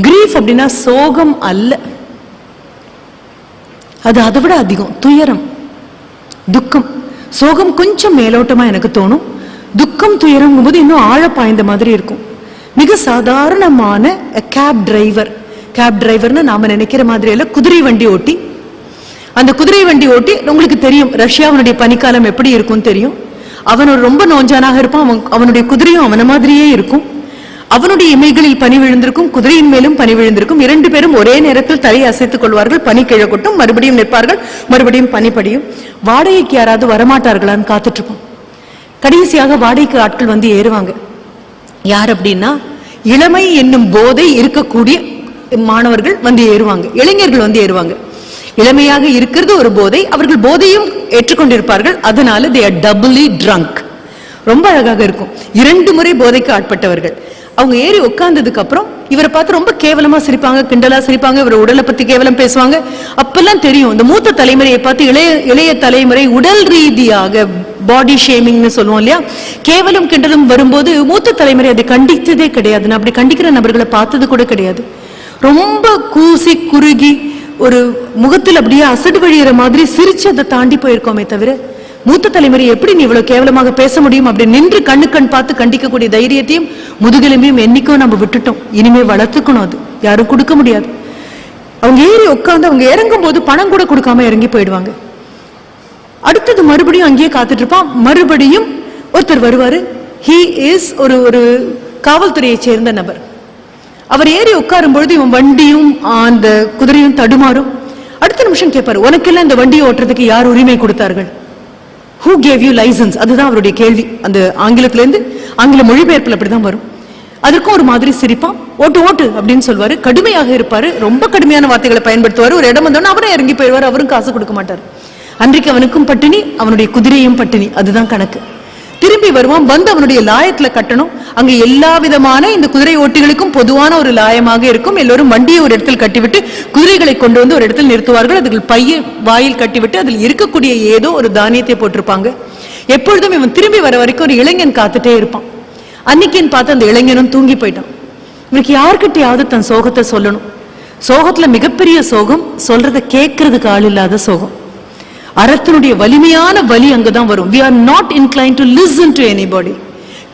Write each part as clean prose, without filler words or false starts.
Grief அப்படின்னா சோகம் அல்ல, அது அதை விட அதிகம், துயரம், துக்கம். சோகம் கொஞ்சம் மேலோட்டமா எனக்கு தோணும், துக்கம் துயரம் போது இன்னும் ஆழ பாய்ந்த மாதிரி இருக்கும். மிக சாதாரணமான கேப் டிரைவர், கேப் டிரைவர்னு நாம நினைக்கிற மாதிரி இல்ல, குதிரை வண்டி ஓட்டி. அந்த குதிரை வண்டி ஓட்டி உங்களுக்கு தெரியும் ரஷ்யாவுடைய பனிக்காலம் எப்படி இருக்கும் தெரியும். அவன் ஒரு ரொம்ப நோஞ்சானாக இருப்பான், அவனுடைய குதிரையும் அவன மாதிரியே இருக்கும். அவனுடைய இமைகளில் பனி விழுந்திருக்கும், குதிரையின் மேலும் பனி விழுந்திருக்கும். இரண்டு பேரும் ஒரே நேரத்தில் தலையை அசைத்துக் கொள்வார்கள், பனி கீழே கொட்டும், மறுபடியும் நிற்பார்கள், மறுபடியும் பனிப்படியும். வாடகைக்கு யாராவது வரமாட்டார்களான்னு காத்துட்டு இருப்போம். கடைசியாக வாடகைக்கு ஆட்கள் வந்து ஏறுவாங்க. யார் அப்படின்னா இளமை என்னும் போதை இருக்கக்கூடிய மாணவர்கள் வந்து ஏறுவாங்க, இளைஞர்கள் வந்து ஏறுவாங்க. இளமையாக இருக்கிறது ஒரு போதை, அவர்கள் போதையும் ஏற்றுக்கொண்டிருப்பார்கள், அதனால they are doubly drunk. ரொம்ப அழகாக இருக்கும். 2 முறை போதைக்கு ஆட்பட்டவர்கள். அவங்க ஏறி உட்கார்ந்ததுக்கு அப்புறம் இவரை பார்த்து ரொம்ப கேவலமா சிரிப்பாங்க, கிண்டலா சிரிப்பாங்க, இவர உடலை பத்தி கேவலம் பேசுவாங்க. அப்பெல்லாம் தெரியும் இந்த மூத்த தலைமுறையை பார்த்து இளைய தலைமுறை உடல் ரீதியாக பாடி ஷேமிங்னு சொல்லுவோம் இல்லையா, கேவலம் கிண்டலும் வரும்போது மூத்த தலைமுறை அதை கண்டித்ததே கிடையாது. நான் அப்படி கண்டிக்கிற நபர்களை பார்த்தது கூட கிடையாது. ரொம்ப கூசி குறுகி ஒரு முகத்தில் அப்படியே அசடு வழிகிற மாதிரி சிரிச்சு அதை தாண்டி போயிருக்கோமே தவிர, மூத்த தலைமுறை எப்படி நீ இவ்வளவு கேவலமாக பேச முடியும் அப்படி நின்று கண்ணு கண் பார்த்து கண்டிக்கக்கூடிய தைரியத்தையும் முதுகெலும்பையும் என்னைக்கோ நம்ம விட்டுட்டோம். இனிமே வளர்த்துக்கணும், அது யாரும் கொடுக்க முடியாது. அவங்க ஏறி உட்காந்து அவங்க இறங்கும் போது பணம் கூட கொடுக்காம இறங்கி போயிடுவாங்க. அடுத்தது மறுபடியும் அங்கேயே காத்துட்டு இருப்பான். மறுபடியும் ஒருத்தர் வருவாரு. ஹி இஸ் ஒரு காவல்துறையை சேர்ந்த நபர். அவர் ஏறி உட்காரும் பொழுது இவன் வண்டியும் அந்த குதிரையும் தடுமாறும். அடுத்த நிமிஷம் கேட்பாரு, உனக்கெல்லாம் இந்த வண்டியை ஓட்டுறதுக்கு யார் உரிமை கொடுத்தார்கள்? Who gave you license? அதுதான் அவருடைய கேள்வி. அந்த ஆங்கிலத்திலேருந்து ஆங்கில மொழிபெயர்ப்பில் அப்படிதான் வரும். அதற்கும் ஒரு மாதிரி சிரிப்பான். ஓட்டு ஓட்டு அப்படின்னு சொல்வாரு. கடுமையாக இருப்பாரு, ரொம்ப கடுமையான வார்த்தைகளை பயன்படுத்துவாரு. ஒரு இடம் வந்தோன்னா அவரும் இறங்கி போயிடுவார், அவரும் காசு கொடுக்க மாட்டார். அன்றைக்கு அவனுக்கும் பட்டினி, அவனுடைய குதிரையும் பட்டினி, அதுதான் கணக்கு. திரும்பி வருவான், வந்து அவனுடைய லாயத்துல கட்டணும். அங்க எல்லா விதமான இந்த குதிரை ஓட்டிகளுக்கும் பொதுவான ஒரு லாயமாக இருக்கும். எல்லோரும் வண்டியை ஒரு இடத்தில் கட்டிவிட்டு குதிரைகளை கொண்டு வந்து ஒரு இடத்தில் நிறுத்துவார்கள். அதுக்கு பைய வாயில் கட்டிவிட்டு அதில் இருக்கக்கூடிய ஏதோ ஒரு தானியத்தை போட்டிருப்பாங்க. எப்பொழுதும் இவன் திரும்பி வர வரைக்கும் ஒரு இளைஞன் காத்துட்டே இருப்பான். அன்னைக்குன்னு பார்த்து அந்த இளைஞனும் தூங்கி போயிட்டான். இவனுக்கு யாருக்கிட்டையாவது தன் சோகத்தை சொல்லணும். சோகத்துல மிகப்பெரிய சோகம் சொல்றதை கேட்கறதுக்கு ஆள் இல்லாத சோகம். அறத்தினுடைய வலிமையான வலி அங்கதான் வரும். We are not inclined to listen to anybody.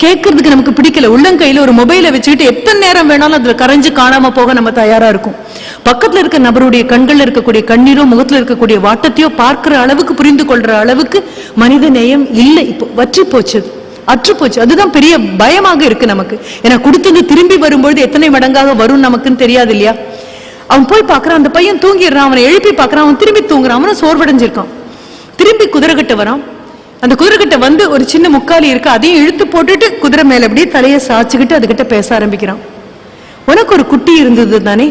கேட்கறதுக்கு நமக்கு பிடிக்கல. உள்ளங்கையில ஒரு மொபைலை வச்சுக்கிட்டு எத்தனை நேரம் வேணாலும் அதுல கரைஞ்சு காணாம போக நம்ம தயாரா இருக்கும். பக்கத்துல இருக்க நபருடைய கண்கள்ல இருக்கக்கூடிய கண்ணீரோ முகத்துல இருக்கக்கூடிய வாட்டத்தையோ பார்க்கிற அளவுக்கு புரிந்து கொள்ற அளவுக்கு மனித நேயம் இல்லை. இப்போ வற்றி போச்சு, அற்று போச்சு. அதுதான் பெரிய பயமாக இருக்கு நமக்கு. ஏன்னா கொடுத்தது திரும்பி வரும்பொழுது எத்தனை மடங்காக வரும் நமக்குன்னு தெரியாது இல்லையா. அவன் போய் பாக்குறான், அந்த பையன் தூங்கிடுறான். அவனை எழுப்பி பாக்குறான், அவன் திரும்பி தூங்குறான். அவனும் சோர்வடைஞ்சிருக்கான். திரும்பி குதிரைகிட்ட வரான். அந்த குதிரைகிட்ட வந்து ஒரு சின்ன முக்காலி இருக்கு, அதையும் இழுத்து போட்டுட்டு குதிரை மேல அப்படியே தலையை சாச்சுக்கிட்டு அதுகிட்ட பேச ஆரம்பிக்கிறான். உனக்கு ஒரு குட்டி இருந்தது தானே,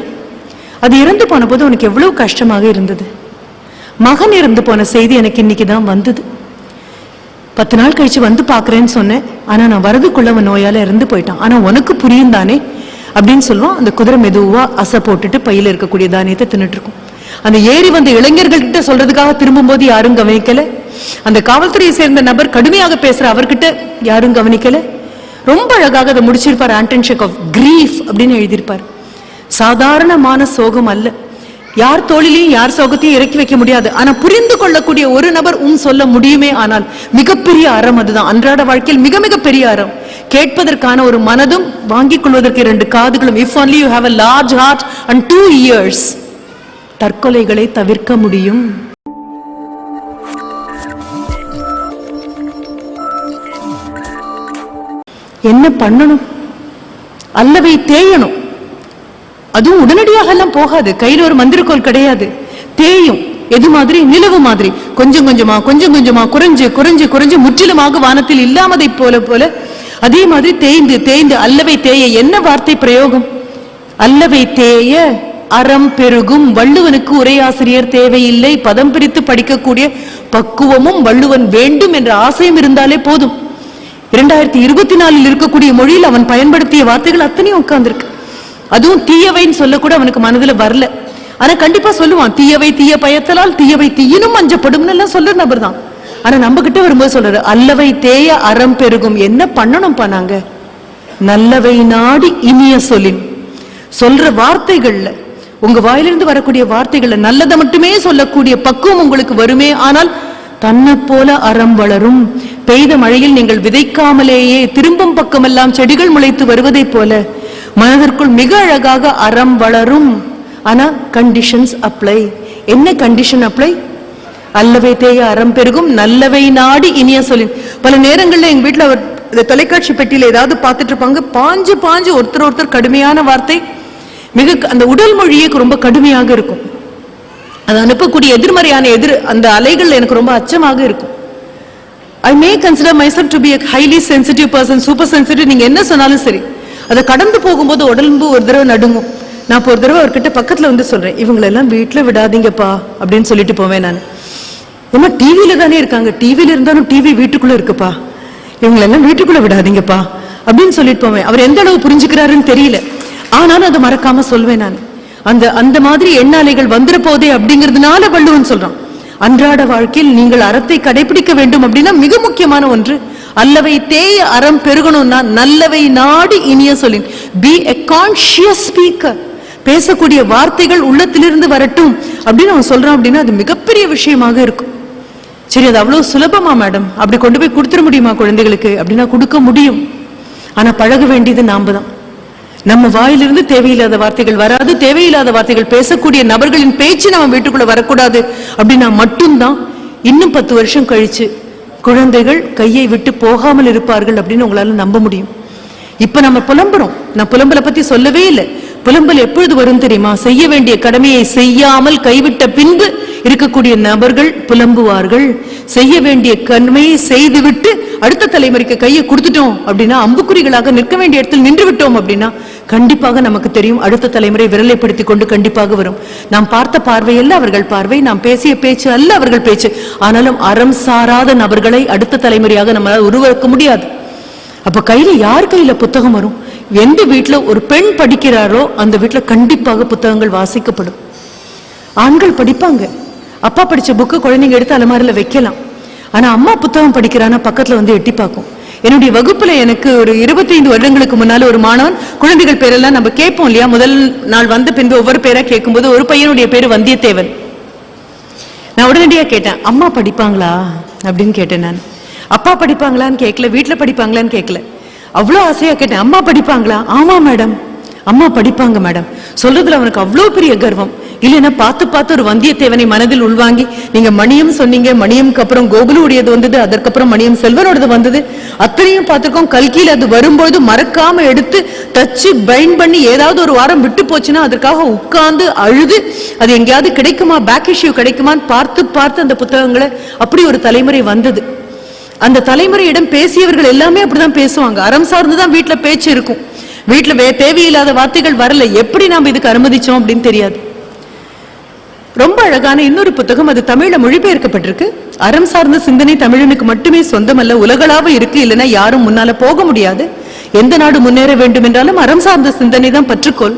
அது இறந்து போன போது உனக்கு எவ்வளவு கஷ்டமாக இருந்தது. மகன் இறந்து போன செய்தி எனக்கு இன்னைக்குதான் வந்தது. 10 நாள் கழிச்சு வந்து பாக்குறேன்னு சொன்னேன். ஆனா நான் வரதுக்குள்ள அவன் நோயால இறந்து போயிட்டான். ஆனா உனக்கு புரியும் தானே அப்படின்னு சொல்லுவான். அந்த குதிரை மெதுவா அசை போட்டுட்டு பையில இருக்கக்கூடிய தானியத்தை தின்னுட்டு இருக்கும். அந்த ஏறி வந்த இளைஞர்கள் கிட்ட சொல்றதுக்காக திரும்பும் போது யாரும் கவனிக்கல. அந்த காவல்துறையை சேர்ந்த நபர் கடுமையாக பேசுற அவர்கிட்ட யாரும் கவனிக்கல. ரொம்ப அழகாக அதை முடிச்சிருப்பார். ஆண்டன் செக்கோவ் கிரீஃப் அப்படின்னு எழுதியிருப்பார். சாதாரணமான சோகம் அல்ல. யார் தோளிலையும் யார் சோகத்தையும் இறக்கி வைக்க முடியாது. ஆனா புரிந்து கொள்ளக்கூடிய ஒரு நபர் சொல்ல முடியுமே. ஆனால் மிகப்பெரிய அறம் அதுதான். அன்றாட வாழ்க்கையில் மிக மிக பெரிய அறம். கேட்பதற்கான ஒரு மனதும் வாங்கிக் கொள்வதற்கு 2 காதுகளும். If only you have a large heart and 2 ears, தற்கொலைகளை தவிர்க்க முடியும். என்ன பண்ணணும்? அல்லவை தேயணும். அதுவும் உடனடியாக எல்லாம் போகாது. கையில் ஒரு மந்திரக்கோள் கிடையாது. தேயும். எது மாதிரி? நிலவு மாதிரி. கொஞ்சம் கொஞ்சமா கொஞ்சம் கொஞ்சமா குறைஞ்சு குறைஞ்சு குறைஞ்சு முற்றிலுமாக வானத்தில் இல்லாமதை போல அதே மாதிரி தேய்ந்து தேய்ந்து அல்லவை தேய. என்ன வார்த்தை பிரயோகம்? அல்லவை தேய அறம் பெருகும். வள்ளுவனுக்கு உரையாசிரியர் தேவையில்லை. பதம் பிரித்து படிக்கக்கூடிய பக்குவமும் வள்ளுவன் வேண்டும் என்ற ஆசையும் இருந்தாலே போதும். 2024 இருக்கக்கூடிய மொழியில் அவன் பயன்படுத்திய வார்த்தைகள் அத்தனையும் உட்கார்ந்துருக்கு. அதுவும் தீயவைன்னு சொல்ல கூட அவனுக்கு மனதுல வரல. ஆனா கண்டிப்பா சொல்லுவான், தீயவை தீய பயத்தலால் தீயவை தீயினும் அஞ்சப்படும் எல்லாம் சொல்ற நபர் தான். ஆனா நம்ம கிட்ட வரும்போது சொல்றாரு, அல்லவை தேய அறம் பெருகும். என்ன பண்ணணும் பண்ணாங்க? நல்லவை நாடி இனிய சொல்லின். சொல்ற வார்த்தைகள்ல, உங்க வாயிலிருந்து வரக்கூடிய வார்த்தைகள்ல நல்லதை மட்டுமே சொல்லக்கூடிய பக்குவம் உங்களுக்கு வருமே ஆனால் தன்னை போல அறம் வளரும். பெய்த மழையில் நீங்கள் விதைக்காமலேயே திரும்பும் பக்கமெல்லாம் செடிகள் முளைத்து வருவதை போல மனதிற்குள் மிக அழகாக அறம் வளரும். ஆனா கண்டிஷன்ஸ் அப்ளை. என்ன கண்டிஷன் அப்ளை? அல்லவை தேய அறம் பெருகும், நல்லவை நாடி இனிய சொல்லின். பல நேரங்கள்ல எங்க வீட்டுல தொலைக்காட்சி பெட்டியில ஏதாவது பார்த்துட்டு இருப்பாங்க, பாஞ்சு பாஞ்சு ஒருத்தர் கடுமையான வார்த்தை, மிக அந்த உடல் மொழியே ரொம்ப கடுமையாக இருக்கும். அது அனுப்பக்கூடிய எதிர்மறையான அந்த அலைகள் எனக்கு ரொம்ப அச்சமாக இருக்கும். I may consider myself to be a highly sensitive person, super sensitive. நீங்க என்ன சொன்னாலும் சரி, அதை கடந்து போகும்போது உடம்பு ஒரு தடவை நடுங்கும். நான் ஒரு தடவை அவர்கிட்ட பக்கத்துல வந்து சொல்றேன், இவங்களெல்லாம் வீட்டுல விடாதீங்கப்பா அப்படின்னு சொல்லிட்டு போவேன் நான். ஏன்னா டிவியில தானே இருக்காங்க, டிவியில இருந்தாலும் டிவி வீட்டுக்குள்ள இருக்குப்பா, இவங்களெல்லாம் வீட்டுக்குள்ள விடாதீங்கப்பா அப்படின்னு சொல்லிட்டு போவேன். அவர் எந்த அளவு புரிஞ்சுக்கிறாருன்னு தெரியல, ஆனாலும் அதை மறக்காம சொல்வேன் நான். அந்த மாதிரி எண்ணாலைகள் வந்துட போதே அப்படிங்கிறதுனால வள்ளுவன் சொல்றான், அன்றாட வாழ்க்கையில் நீங்கள் அறத்தை கடைபிடிக்க வேண்டும் அப்படின்னா மிக முக்கியமான ஒன்று, அல்லவை தேய அறம் பெருகணும்னா நல்லவை நாடி இனிய சொல்லின். பி எ கான்ஷியஸ் ஸ்பீக்கர். பேசக்கூடிய வார்த்தைகள் உள்ளத்திலிருந்து வரட்டும் அப்படின்னு அவன் சொல்றான். அப்படின்னா அது மிகப்பெரிய விஷயமாக இருக்கும். சரி, அது அவ்வளவு சுலபமா மேடம், அப்படி கொண்டு போய் கொடுத்துட முடியுமா குழந்தைகளுக்கு அப்படின்னா கொடுக்க முடியும். ஆனா பழக வேண்டியது நாம தான். நம்ம வாயிலிருந்து தேவையில்லாத வார்த்தைகள் வராது, தேவையில்லாத வார்த்தைகள் பேசக்கூடிய நபர்களின் பேச்சு நம்ம வீட்டுக்குள்ள வரக்கூடாது அப்படின்னா மட்டும்தான் இன்னும் 10 வருஷம் கழிச்சு குழந்தைகள் கையை விட்டு போகாமல் இருப்பார்கள் அப்படின்னு உங்களால நம்ப முடியும். இப்ப நம்ம புலம்புறோம், நான் புலம்பலை பத்தி சொல்லவே இல்லை. புலம்பல் எப்பொழுது வரும் தெரியுமா? செய்ய வேண்டிய கடமையை செய்யாமல் கைவிட்ட பின்பு இருக்கக்கூடிய நபர்கள் புலம்புவார்கள். செய்ய வேண்டிய கடமையை செய்துவிட்டு அடுத்த தலைமுறைக்கு கையை கொடுத்துட்டோம் அப்படின்னா, அம்புக்குறிகளாக நிற்க வேண்டிய இடத்தில் நின்று விட்டோம் அப்படின்னா கண்டிப்பாக நமக்கு தெரியும் அடுத்த தலைமுறை விரலை பிடித்து கொண்டு கண்டிப்பாக வரும். நாம் பார்த்த பார்வை அல்ல அவர்கள் பார்வை, நாம் பேசிய பேச்சு அல்ல அவர்கள் பேச்சு. ஆனாலும் அறம் சாராத நபர்களை அடுத்த தலைமுறையாக நம்மளால் உருவாக்க முடியாது. அப்ப கையில யார் கையில புத்தகம் வரும்? எந்த வீட்டுல ஒரு பெண் படிக்கிறாரோ அந்த வீட்டுல கண்டிப்பாக புத்தகங்கள் வாசிக்கப்படும். ஆண்கள் படிப்பாங்க, அப்பா படிச்ச புக்கு குழந்தைங்க எடுத்து அலமாரில வைக்கலாம். ஆனா அம்மா புத்தகம் படிக்கிறான்னா பக்கத்துல வந்து எட்டி பார்க்கும். என்னுடைய வகுப்புல எனக்கு ஒரு 25 வருடங்களுக்கு முன்னால ஒரு மாணவன், குழந்தைகள் பேரெல்லாம் நம்ம கேட்போம் இல்லையா, முதல் நாள் வந்த பின்பு ஒவ்வொரு பேரா கேட்கும்போது ஒரு பையனுடைய பேரு வந்தியத்தேவன். நான் உடனடியா கேட்டேன், அம்மா படிப்பாங்களா அப்படின்னு கேட்டேன். நான் அப்பா படிப்பாங்களான்னு கேட்கல, வீட்டுல படிப்பாங்களான்னு கேட்கல, அவ்வளோ ஆசையா கேட்டேன். அம்மா படிப்பாங்களா? ஆமா மேடம், அம்மா படிப்பாங்க மேடம். சொல்றதுல அவனுக்கு அவ்வளோ பெரிய கர்வம். இல்லைன்னா பார்த்து ஒரு வந்தியத்தேவனை மனதில் உள்வாங்கி, நீங்க மணியம் சொன்னீங்க, மணியம்க்கு அப்புறம் கோகுலு உடையது வந்தது, அதற்கப்புறம் மணியம் செல்வனோடது வந்தது, அத்தனையும் பார்த்துருக்கோம். கல்கியில் அது வரும்போது மறக்காம எடுத்து தச்சு பைண்ட் பண்ணி ஏதாவது ஒரு வாரம் விட்டு போச்சுன்னா அதற்காக உட்கார்ந்து அழுது அது எங்கேயாவது கிடைக்குமா, பேக் இஷ்யூ கிடைக்குமான்னு பார்த்து அந்த புத்தகங்களை அப்படி ஒரு தலைமுறை வந்தது. அந்த தலைமுறையிடம் பேசியவர்கள் எல்லாமே அப்படிதான் பேசுவாங்க. அறம் சார்ந்துதான் வீட்டுல பேச்சு இருக்கும். வீட்டுல தேவையில்லாத வார்த்தைகள் வரல. எப்படி நாம இதுக்கு அனுமதிச்சோம் அப்படின்னு தெரியாது. ரொம்ப அழகான இன்னொரு புத்தகம், அது தமிழ்ல மொழிபெயர்க்கப்பட்டிருக்கு. அறம் சார்ந்த சிந்தனை தமிழனுக்கு மட்டுமே சொந்தமல்ல, உலகளாவ இருக்கு. இல்லைன்னா யாரும் முன்னால போக முடியாது. எந்த நாடு முன்னேற வேண்டும் என்றாலும் அறம் சார்ந்த சிந்தனை தான் பற்றுக்கோள்.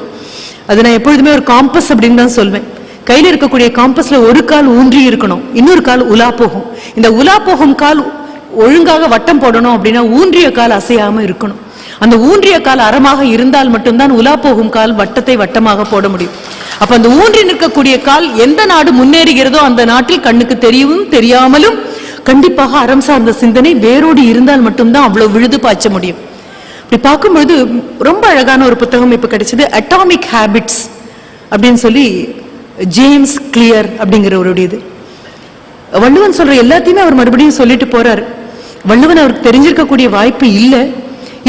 அது நான் எப்பொழுதுமே ஒரு காம்பஸ் அப்படின்னு தான் சொல்வேன். கையில இருக்கக்கூடிய காம்பஸ்ல ஒரு கால் ஊன்றி இருக்கணும், இன்னொரு கால் உலா போகும். இந்த உலா போகும் கால் ஒழுங்காக வட்டம் போடணும் அப்படின்னா ஊன்றிய கால் அசையாம இருக்கணும். அந்த ஊன்றிய கால் அறமாக இருந்தால் மட்டும்தான் உலா போகும் கால் வட்டத்தை வட்டமாக போட முடியும். அப்ப அந்த ஊன்றி நிற்கக்கூடிய கால் எந்த நாடு முன்னேறுகிறதோ அந்த நாட்டில் கண்ணுக்கு தெரியவும் தெரியாமலும் கண்டிப்பாக அறம் சார்ந்த சிந்தனை வேரோடு இருந்தால் மட்டும்தான் அவ்வளவு விழுது பாய்ச்ச முடியும். இப்படி பார்க்கும்பொழுது ரொம்ப அழகான ஒரு புத்தகம் இப்ப கிடைச்சது, அட்டாமிக் ஹேபிட்ஸ் அப்படின்னு சொல்லி ஜேம்ஸ் கிளியர் அப்படிங்கிறவருடையது. வள்ளுவன் சொல்ற எல்லாத்தையுமே அவர் மறுபடியும் சொல்லிட்டு போறாரு. வள்ளுவன் அவருக்கு தெரிஞ்சிருக்கக்கூடிய வாய்ப்பு இல்லை,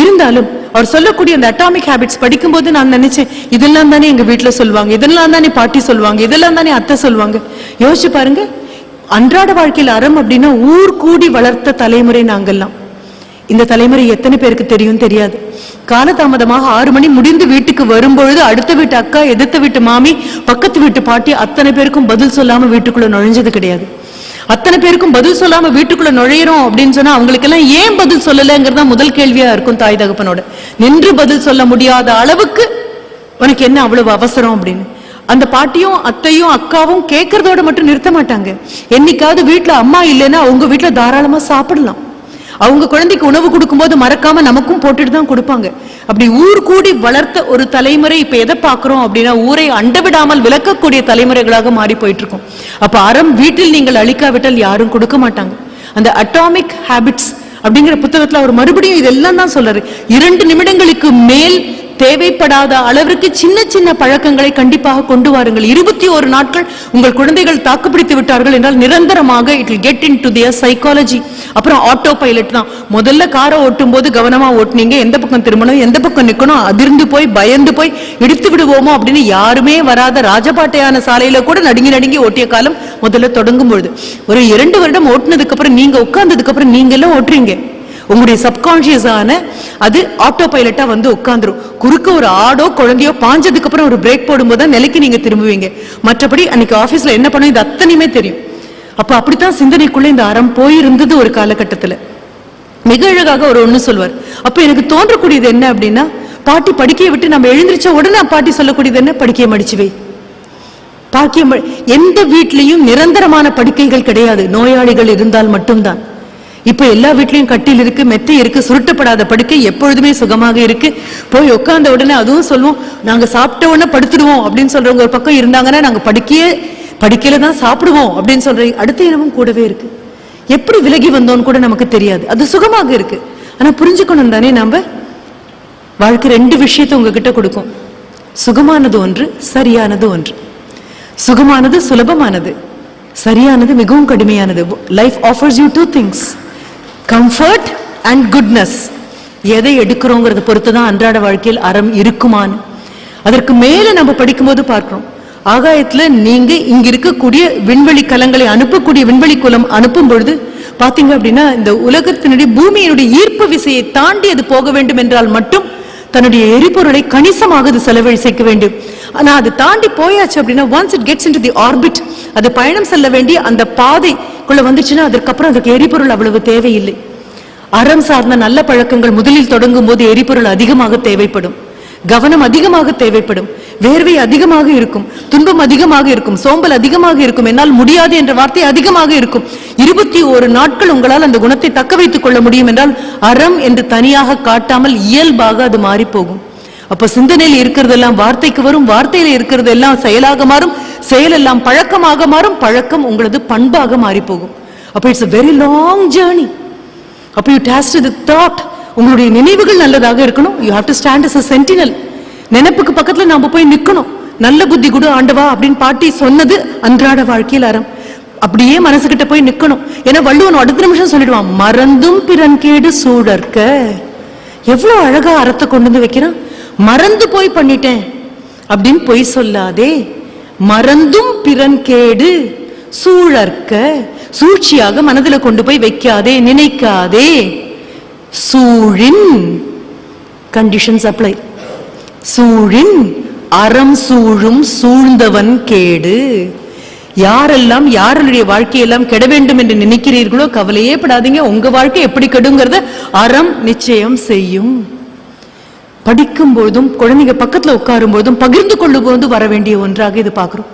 இருந்தாலும் அவர் சொல்லக்கூடிய அந்த அட்டாமிக் ஹேபிட்ஸ் படிக்கும்போது நான் நினைச்சேன், இதெல்லாம் தானே எங்க வீட்டுல சொல்லுவாங்க, இதெல்லாம் தானே பாட்டி சொல்லுவாங்க, இதெல்லாம் தானே அத்தை சொல்லுவாங்க. யோசிச்சு பாருங்க, அன்றாட வாழ்க்கையில் அறம் அப்படின்னா ஊர் கூடி வளர்த்த தலைமுறை நாங்கெல்லாம். இந்த தலைமுறை எத்தனை பேருக்கு தெரியும் தெரியாது. காலதாமதமாக 6 மணி முடிந்து வீட்டுக்கு வரும்பொழுது அடுத்த வீட்டு அக்கா, எதிர்த்த வீட்டு மாமி, பக்கத்து வீட்டு பாட்டி அத்தனை பேருக்கும் பதில் சொல்லாம வீட்டுக்குள்ள நுழைஞ்சது கிடையாது. அத்தனை பேருக்கும் பதில் சொல்லாம வீட்டுக்குள்ள நுழையிறோம் அப்படின்னு சொன்னா அவங்களுக்கு எல்லாம் ஏன் பதில் சொல்லலைங்கிறதா முதல் கேள்வியா இருக்கும் தாய் தகப்பனோட. நின்று பதில் சொல்ல முடியாத அளவுக்கு உனக்கு என்ன அவ்வளவு அவசரம் அப்படின்னு அந்த பாட்டியும் அத்தையும் அக்காவும் கேட்கறதோட மட்டும் நிறுத்த மாட்டாங்க. என்னைக்காவது வீட்டுல அம்மா இல்லைன்னா உங்க வீட்டுல தாராளமா சாப்பிடலாம். அவங்க குழந்தைக்கு உணவு கொடுக்கும்போது மறக்காம நமக்கும் போட்டுட்டு தான் கொடுப்பாங்க. அப்படி ஊர் கூடி வளர்த்த ஒரு தலைமுறை இப்ப எதை பாக்குறோம் அப்படின்னா ஊரை அண்டவிடாமல் விளக்கக்கூடிய தலைமுறைகளாக மாறி போயிட்டு இருக்கும். அப்ப அறம் வீட்டில் நீங்கள் அழிக்காவிட்டால் யாரும் கொடுக்க மாட்டாங்க. அந்த அட்டாமிக் ஹேபிட்ஸ் அப்படிங்கிற புத்தகத்துல அவர் மறுபடியும் இதெல்லாம் தான் சொல்றாரு. 2 நிமிடங்களுக்கு மேல் தேவைப்படாத அளவிற்கு சின்ன சின்ன பழக்கங்களை கண்டிப்பாக கொண்டு வாருங்கள். 21 நாட்கள் உங்கள் குழந்தைகள் தாக்குப்பிடித்து விட்டார்கள் என்றால் நிரந்தரமாக it will get into their psychology. அப்புறம் ஆட்டோ பைலட் தான். முதல்ல காரை ஓட்டும் போது கவனமா ஓட்டுனீங்க, எந்த பக்கம் திரும்பணும் எந்த பக்கம் நிக்கணும், அதிர்ந்து போய் பயந்து போய் இடித்து விடுவோமோ அப்படின்னு யாருமே வராத ராஜபாட்டையான சாலையில கூட நடுங்கி நடுங்கி ஓட்டிய காலம் முதல்ல தொடங்கும் பொழுது. ஒரு 2 வருடம் ஓட்டுனதுக்கு அப்புறம் நீங்க உட்கார்ந்ததுக்கு அப்புறம் நீங்க எல்லாம் ஓட்டுறீங்க. உங்களுடைய சப்கான்சியஸான அது ஆட்டோ பைலட்டா வந்து உட்கார்ந்துரும். குறுக்க ஒரு ஆடோ குழந்தையோ பாஞ்சதுக்கு அப்புறம் ஒரு பிரேக் போடும்போது தான் நிலைக்கு நீங்க திரும்புவீங்க. மற்றபடி அன்னைக்கு ஆபீஸ்ல என்ன பண்ணும் இது அத்தனையுமே தெரியும். அப்ப அப்படித்தான் சிந்தனைக்குள்ள இந்த அறம் போயிருந்தது ஒரு காலகட்டத்துல. மிக அழகாக ஒரு ஒண்ணு சொல்வார். அப்ப எனக்கு தோன்றக்கூடியது என்ன அப்படின்னா, பாட்டி படுக்கையை விட்டு நம்ம எழுந்திரிச்ச உடனே பாட்டி சொல்லக்கூடியது என்ன, படுக்கையை மடிச்சுவை. பாக்கியம் எந்த வீட்லயும் நிரந்தரமான படுக்கைகள் கிடையாது, நோயாளிகள் இருந்தால் மட்டும்தான். இப்ப எல்லா வீட்லயும் கட்டில் இருக்கு, மெத்தை இருக்கு, சுருட்டப்படாத படுக்கை எப்பொழுதுமே சுகமாக இருக்கு. போய் உட்கார்ந்த உடனே அதுவும் சொல்லுவோம், நாங்க சாப்பிட்ட உடனே படுத்துடுவோம் அப்படின்னு சொல்றவங்க ஒரு பக்கம் இருந்தாங்கன்னா நாங்க படுக்கையில தான் சாப்பிடுவோம் அப்படின்னு சொல்றீங்க. அடுத்த இனமும் கூடவே இருக்கு. எப்படி விலகி வந்தோம்னு கூட நமக்கு தெரியாது, அது சுகமாக இருக்கு. ஆனா புரிஞ்சுக்கணும் தானே, நாம வாழ்க்கை 2 விஷயத்தை உங்ககிட்ட கொடுக்கும். சுகமானது ஒன்று, சரியானது ஒன்று. சுகமானது சுலபமானது, சரியானது மிகவும் கடுமையானது. Life offers you 2 things, comfort and goodness. எதை எடுக்கிறோங்கிறத பொறுத்துதான் அன்றாட வாழ்க்கையில் அறம் இருக்குமான்னு. அதற்கு மேல நம்ம படிக்கும்போது பார்க்கிறோம், ஆகாயத்துல நீங்க இங்க இருக்கக்கூடிய விண்வெளி கலங்களை அனுப்பக்கூடிய விண்வெளி குலம் அனுப்பும் பொழுது பாத்தீங்க அப்படின்னா இந்த உலகத்தினுடைய பூமியினுடைய ஈர்ப்பு விசையை தாண்டி அது போக வேண்டும் என்றால் மட்டும் தன்னுடைய எரிபொருளை கணிசமாக அது செலவழிக்க வேண்டும். ஆனா அது தாண்டி போயாச்சு அப்படின்னா once it gets into the orbit, அது பயணம் செல்ல வேண்டிய அந்த பாதைக்குள்ள வந்துச்சுன்னா அதற்கப்புறம் அதுக்கு எரிபொருள் அவ்வளவு தேவையில்லை. அறம் சார்ந்த நல்ல பழக்கங்கள் முதலில் தொடங்கும் போது எரிபொருள் அதிகமாக தேவைப்படும், கவனம் அதிகமாக தேவைப்படும், வேர்வை அதிகமாக இருக்கும், துன்பம் அதிகமாக இருக்கும், சோம்பல் அதிகமாக இருக்கும், என்னால் முடியாது என்ற வார்த்தை அதிகமாக இருக்கும். 21 நாட்கள் உங்களால் அந்த குணத்தை தக்க வைத்துக் கொள்ள முடியும் என்றால் அறம் என்று தனியாக காட்டாமல் இயல்பாக அது மாறி போகும். அப்ப சிந்தனையில் இருக்கிறதெல்லாம் வார்த்தைக்கு வரும், வார்த்தையில இருக்கிறது எல்லாம் செயலாக மாறும், செயல் எல்லாம் பழக்கமாக மாறும், பழக்கம் உங்களது பண்பாக மாறி போகும். அப்ப it's a very long journey. அப்ப you taste the thought. உங்களுடைய நினைவுகள் நல்லதாக இருக்கணும். you have to stand as a sentinel. நினைப்புக்கு பக்கத்துல நாம போய் நிக்கணும். நல்ல புத்தி கொடு ஆண்டவா அப்படின்னு பாட்டி சொன்னது அன்றாட வாழ்க்கையில் அறம். அப்படியே மனசுகிட்ட போய் நிக்கணும். ஏன்னா வள்ளுவன் அடுத்த நிமிஷம் சொல்லிடுவான், மறந்தும் பிறன் கேடு சூழற்க. எவ்வளவு அழகா அறத்தை கொண்டு வந்து வைக்கிறான். மறந்து போய் பண்ணிட்டேன் அப்படின்னு பொய் சொல்லாதே, மறந்தும் பிறன் கேடு சூழற்க. சூழ்ச்சியாக மனதில கொண்டு போய் வைக்காதே, நினைக்காதே. சூழின் கண்டிஷன்ஸ் அப்ளை. சூழின் அறம் சூழும் சூழ்ந்தவன் கேடு. யாரெல்லாம் யாருடைய வாழ்க்கையெல்லாம் கெட வேண்டும் என்று நினைக்கிறீர்களோ கவலையே படாதீங்க, உங்க வாழ்க்கை எப்படி கெடுங்கிறத அறம் நிச்சயம் செய்யும். படிக்கும் பொழுதும் குழந்தைங்க பக்கத்துல உட்காரும் பொழுதும் பகிர்ந்து கொள்ளும் போது வர வேண்டிய ஒன்றாக இது பார்க்கிறோம்.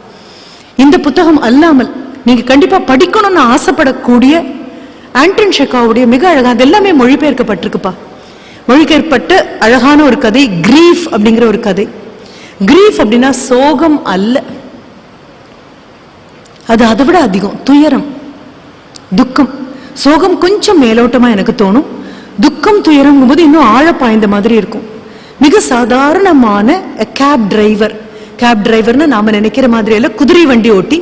இந்த புத்தகம் அல்லாமல் நீங்க கண்டிப்பா படிக்கணும்னு ஆசைப்படக்கூடிய ஆண்டன் செக்காவுடைய மிக அழகா அது எல்லாமே மொழிபெயர்க்கப்பட்டிருக்குப்பா. மொழிபெயர்க்கப்பட்ட அழகான ஒரு கதை கிரீஃப் அப்படிங்கிற ஒரு கதை. கிரீஃப் அப்படின்னா சோகம் அல்ல, அது அதை விட அதிகம் துயரம், துக்கம். சோகம் கொஞ்சம் மேலோட்டமா எனக்கு தோணும், துக்கம் துயரம் போது இன்னும் ஆழ பாய்ந்த மாதிரி இருக்கும். மிக சாதாரணமான கேப் டிரைவர். கேப் டிரைவர்னு நாம நினைக்கிற மாதிரி இல்ல, குதிரை வண்டி ஓட்டி.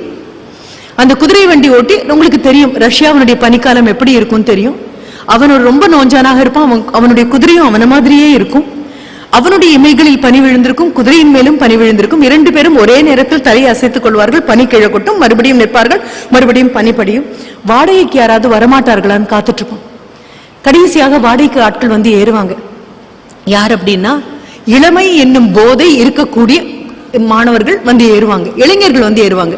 அந்த குதிரை வண்டி ஓட்டி உங்களுக்கு தெரியும் ரஷ்யாவுடைய பனிக்காலம் எப்படி இருக்கும் தெரியும். அவன் ஒரு ரொம்ப நோஞ்சானாக இருப்பான், அவனுடைய குதிரையும் அவன மாதிரியே இருக்கும். அவனுடைய இமைகளில் பனி விழுந்திருக்கும், குதிரையின் மேலும் பனி விழுந்திருக்கும். 2 பேரும் ஒரே நேரத்தில் தலை அசைத்துக் கொள்வார்கள். பனி கீழே கொட்டும், மறுபடியும் நிற்பார்கள், மறுபடியும் பனிப்படியும். வாடகைக்கு யாராவது வரமாட்டார்களான்னு காத்துட்டு இருப்போம். கடைசியாக வாடகைக்கு ஆட்கள் வந்து ஏறுவாங்க. யார் அப்படின்னா இளமை என்னும் போதை இருக்கக்கூடிய மாணவர்கள் வந்து ஏறுவாங்க, இளைஞர்கள் வந்து ஏறுவாங்க.